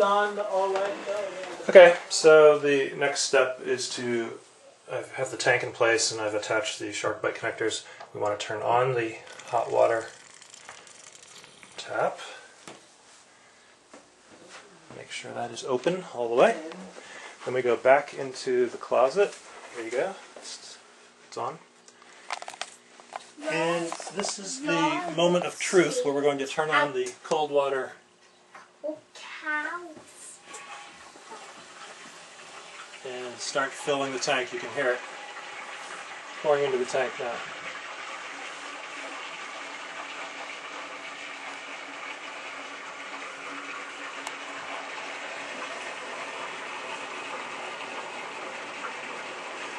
Okay, so the next step is to have the tank in place, and I've attached the SharkBite connectors. We want to turn on the hot water tap. Make sure that is open all the way. Then we go back into the closet. There you go. It's on. And this is the moment of truth where we're going to turn on the cold water. And start filling the tank. You can hear it pouring into the tank now.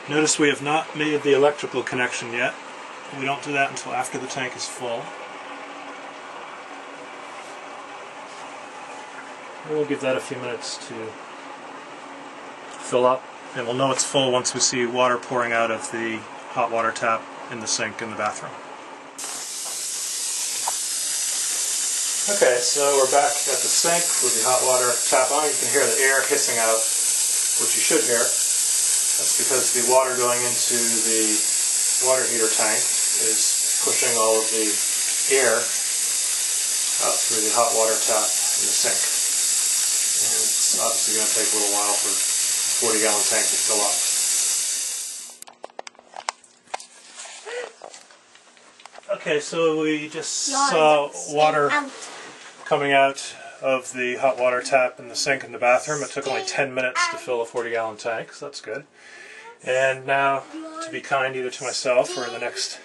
Notice we have not made the electrical connection yet. We don't do that until after the tank is full. We'll give that a few minutes to fill up, and we'll know it's full once we see water pouring out of the hot water tap in the sink in the bathroom. Okay, so we're back at the sink with the hot water tap on. You can hear the air hissing out, which you should hear. That's because the water going into the water heater tank is pushing all of the air out through the hot water tap in the sink. And it's obviously going to take a little while for the 40-gallon tank to fill up. Okay, so we just saw water coming out of the hot water tap in the sink in the bathroom. It took only 10 minutes to fill a 40-gallon tank, so that's good. And now, to be kind either to myself or the next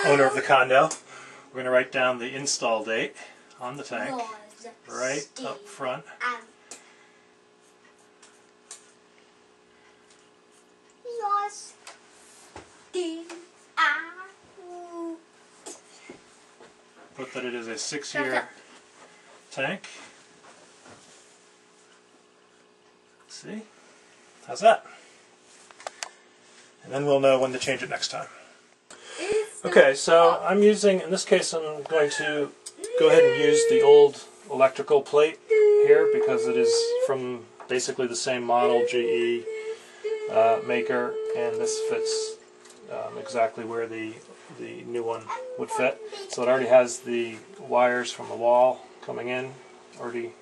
owner of the condo, we're going to write down the install date on the tank, right up front. Put that it is a 6-year tank. Let's see. How's that? And then we'll know when to change it next time. Okay, so I'm using, in this case I'm going to go ahead and use the old electrical plate here because it is from basically the same model, GE maker, and this fits exactly where the new one would fit. So it already has the wires from the wall coming in, already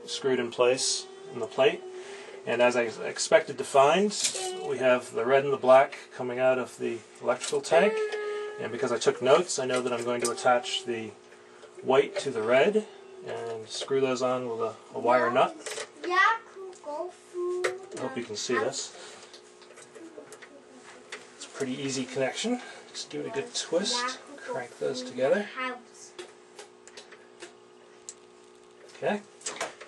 screwed in place in the plate. And as I expected to find, we have the red and the black coming out of the electrical tank. And because I took notes, I know that I'm going to attach the white to the red and screw those on with a wire nut. I hope you can see this. It's a pretty easy connection. Just give it a good twist, crank those together. Okay.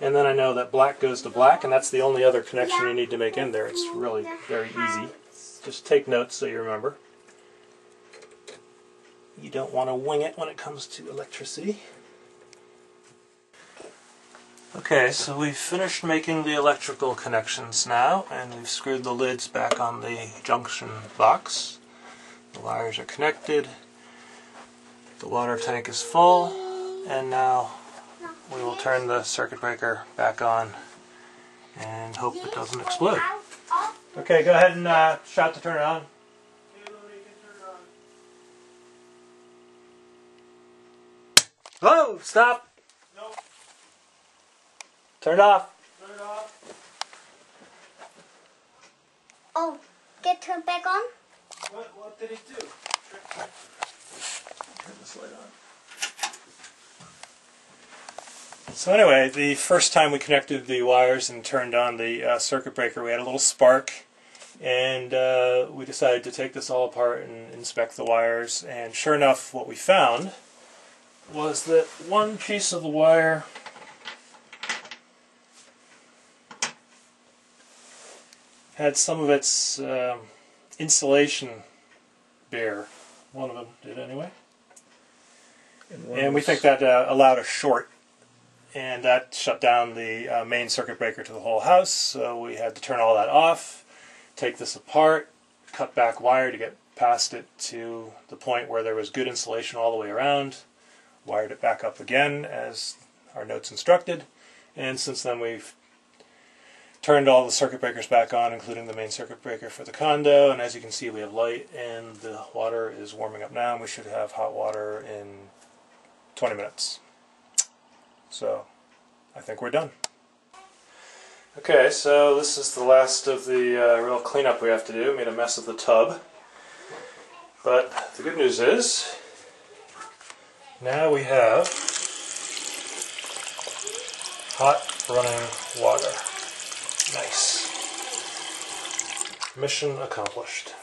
And then I know that black goes to black, and that's the only other connection you need to make in there. It's really very easy. Just take notes so you remember. You don't want to wing it when it comes to electricity. Okay, so we've finished making the electrical connections now, and we've screwed the lids back on the junction box. The wires are connected. The water tank is full, and now we will turn the circuit breaker back on and hope it doesn't explode. Okay, go ahead and shout to turn it on. Whoa, stop! Nope. Turn it off. Turn it off. Oh, get turned back on? What did it do? Turn this light on. So anyway, the first time we connected the wires and turned on the circuit breaker, we had a little spark, and we decided to take this all apart and inspect the wires, and sure enough what we found was that one piece of the wire had some of its insulation bare. One of them did anyway. And we think that allowed a short, and that shut down the main circuit breaker to the whole house, so we had to turn all that off, take this apart, cut back wire to get past it to the point where there was good insulation all the way around, wired it back up again as our notes instructed, And since then we've turned all the circuit breakers back on, including the main circuit breaker for the condo, and as you can see we have light and the water is warming up now, and we should have hot water in 20 minutes. So I think we're done. Okay, so this is the last of the real cleanup we have to do. Made a mess of the tub. But the good news is, now we have hot running water. Nice. Mission accomplished.